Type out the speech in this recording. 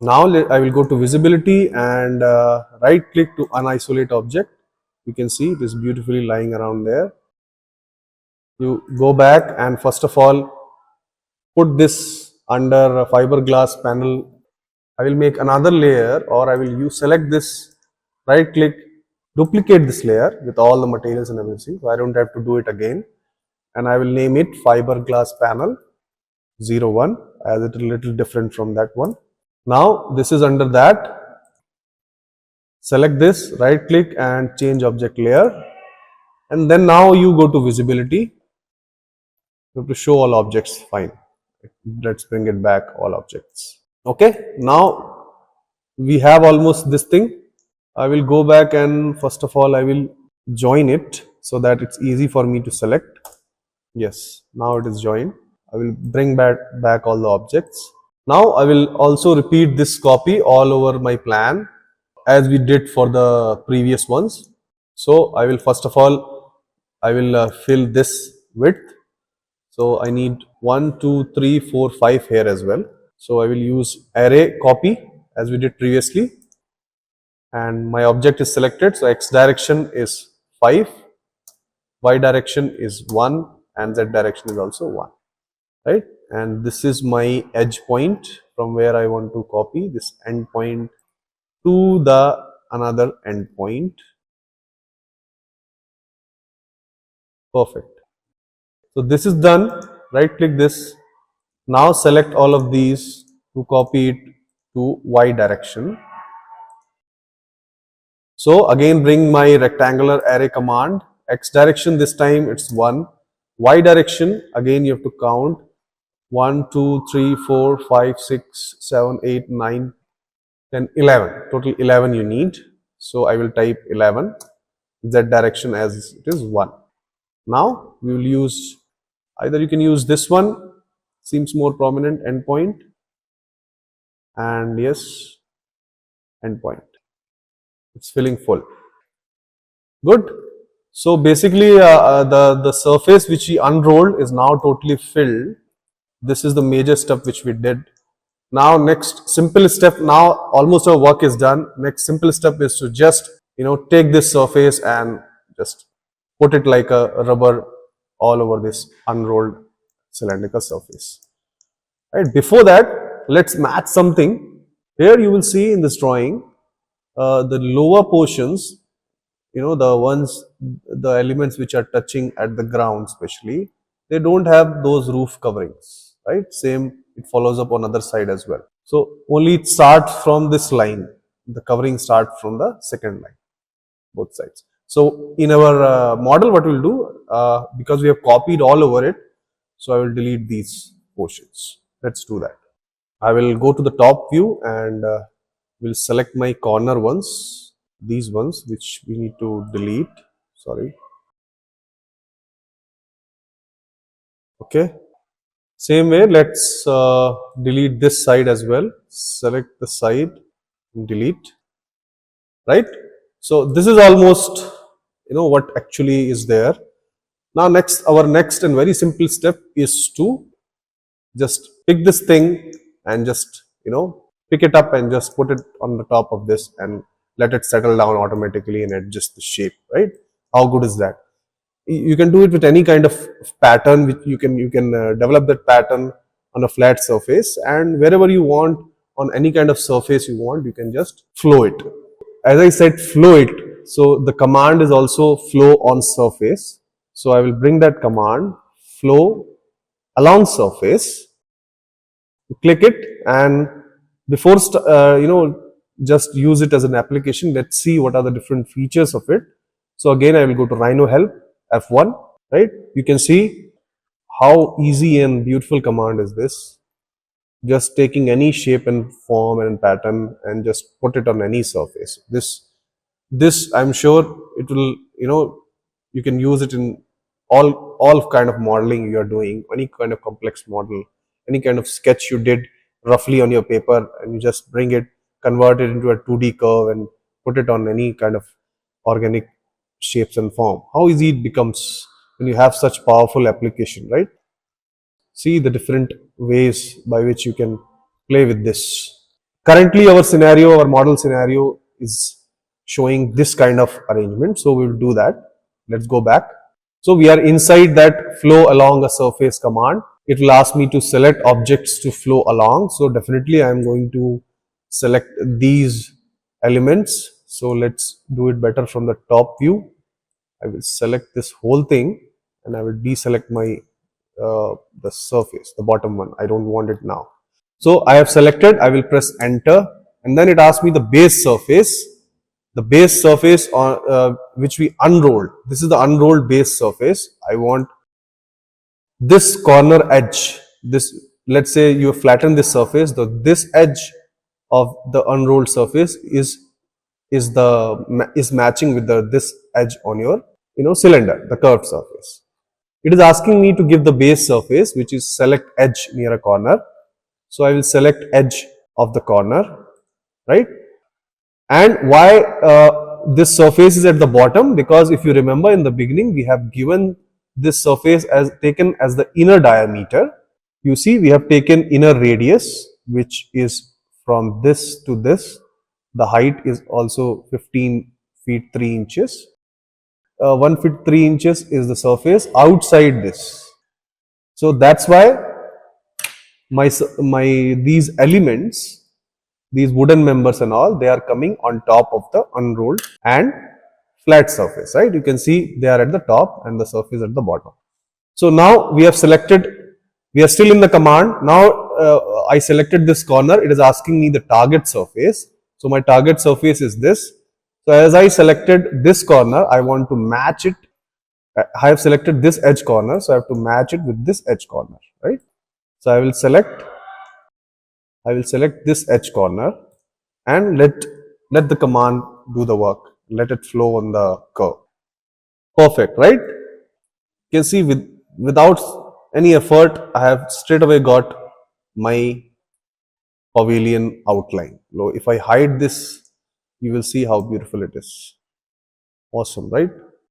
Now I will go to visibility and right click to unisolate object. You can see it is beautifully lying around there. You go back and first of all put this under a fiberglass panel. I will make another layer, or I will select this, right click, duplicate this layer with all the materials and everything. So I don't have to do it again. And I will name it fiberglass panel 01, as it is a little different from that one. Now this is under that. Select this, right click and change object layer. And then now you go to visibility. You have to show all objects. Fine. Let's bring it back, all objects. Okay. Now we have almost this thing. I will go back and first of all I will join it so that it's easy for me to select. Yes, now it is joined. I will bring back all the objects. Now I will also repeat this copy all over my plan as we did for the previous ones. So I will first of all I will fill this width. So I need 1, 2, 3, 4, 5 here as well. So I will use array copy as we did previously. And my object is selected. So x direction is 5, y direction is 1, and z direction is also 1. Right? And this is my edge point from where I want to copy this end point to the another end point. Perfect. So this is done. Right click this. Now select all of these to copy it to y direction. So again bring my rectangular array command. X direction this time it's 1. Y direction again you have to count 1, 2, 3, 4, 5, 6, 7, 8, 9, 10, 11. Total 11 you need. So I will type 11. Z direction as it is 1. Now we will use, either you can use this one, seems more prominent, endpoint, and yes, endpoint. It's filling full. Good. So basically the surface which we unrolled is now totally filled. This is the major step which we did. Now next simple step, now almost our work is done. Next simple step is to just take this surface and just put it like a rubber all over this unrolled cylindrical surface. Right. Before that, let's match something. Here you will see in this drawing the lower portions, the elements which are touching at the ground especially, they don't have those roof coverings, right? Same, it follows up on other side as well. So only it starts from this line, the covering starts from the second line, both sides. So in our model, what we'll do, because we have copied all over it, so I will delete these portions. Let's do that. I will go to the top view and will select my corner ones, these ones which we need to delete. Sorry. Okay. Same way, let's delete this side as well. Select the side and delete. Right. So this is almost what actually is there. Now our next and very simple step is to just pick this thing and just pick it up and just put it on the top of this and let it settle down automatically and adjust the shape. Right? How good is that? You can do it with any kind of pattern which you can develop that pattern on a flat surface, and wherever you want, on any kind of surface you want, you can just flow it. As I said, flow it. So the command is also flow on surface. So I will bring that command, flow along surface. Click it, and before just use it as an application. Let's see what are the different features of it. So again, I will go to Rhino help F1. Right? You can see how easy and beautiful command is this. Just taking any shape and form and pattern and just put it on any surface. This I'm sure it will, you can use it in all kind of modeling you are doing, any kind of complex model, any kind of sketch you did roughly on your paper, and you just bring it, convert it into a 2D curve and put it on any kind of organic shapes and form. How easy it becomes when you have such powerful application, right? See the different ways by which you can play with this. Currently our model scenario is showing this kind of arrangement, so we will do that. Let's go back. So we are inside that flow along a surface command. It will ask me to select objects to flow along, so definitely I am going to select these elements. So let's do it better from the top view. I will select this whole thing and I will deselect my the surface, the bottom one. I don't want it now. So I have selected, I will press enter, and then it asks me the base surface. The base surface on which we unrolled. This is the unrolled base surface. I want this corner edge. This, let's say you flatten this surface. This edge of the unrolled surface is matching with this edge on your cylinder, the curved surface. It is asking me to give the base surface, which is select edge near a corner. So I will select edge of the corner, right? And why this surface is at the bottom? Because if you remember in the beginning, we have given this surface as taken as the inner diameter. You see, we have taken inner radius, which is from this to this. The height is also 15 feet 3 inches. 1 feet 3 inches is the surface outside this. So that's why these elements, these wooden members and all, they are coming on top of the unrolled and flat surface, right? You can see they are at the top and the surface at the bottom. So now we have selected, we are still in the command. Now I selected this corner. It is asking me the target surface. So my target surface is this. So as I selected this corner, I want to match it. I have selected this edge corner, so I have to match it with this edge corner, right? So I will select this edge corner and let the command do the work. Let it flow on the curve. Perfect, right? You can see without any effort, I have straight away got my pavilion outline. Now, if I hide this, you will see how beautiful it is. Awesome, right?